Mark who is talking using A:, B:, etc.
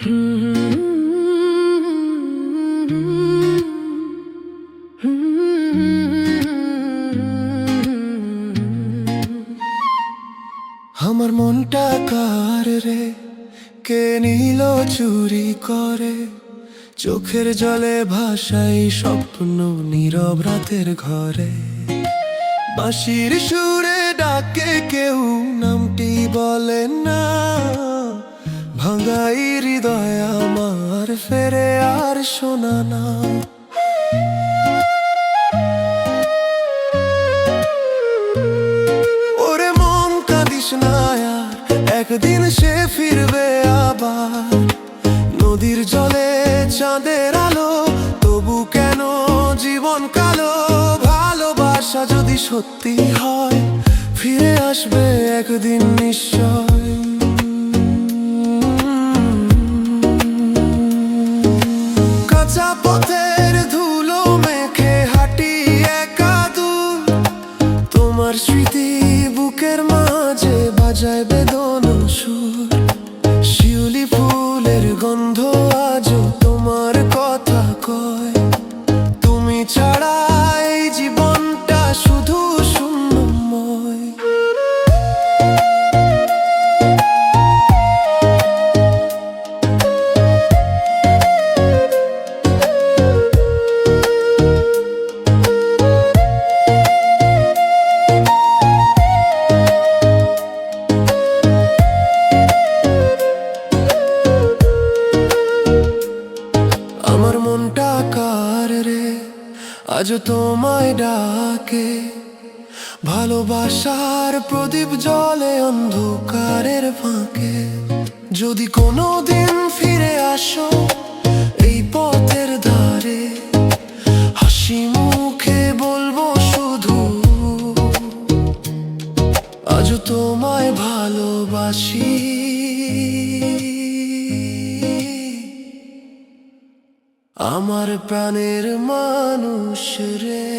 A: আমার মনটা কার রে, কে নিল চুরি করে? চোখের জলে ভাসাই স্বপ্ন নীরব রাতের ঘরে। বাঁশির সুরে ডাকে কেউ, নামটি বলে না। ভাঙাই হৃদয় আমার ফেরে আর শোনা না। ওরে মন কাঁদিস না আর, একদিন সে ফিরবে আবার। নদীর জলে চাঁদের আলো, তবু কেন জীবন কালো? ভালোবাসা যদি সত্যি হয়, ফিরে আসবে একদিন নিশ্চয়। কাঁচা পথের ধুলো মেখে হাঁটি একা দূর, তোমার স্মৃতি বুকের মাঝে বাজায় বেদনা সুর। শিউলি ফুলের গন্ধ আজও তোমার কথা কয়, তুমি ছাড়া এই জীবনটা শুধু শূন্যময়। আমার মনটা কার রে, আজও তোমায় ডাকে। ভালোবাসার প্রদীপ জ্বলে অন্ধকারের ফাঁকে। যদি কোনো দিন ফিরে আসো এই পথের ধারে, হাসি মুখে বলবো শুধু, আজও তোমায় ভালোবাসি। আমার প্রাণের মানুষ রে।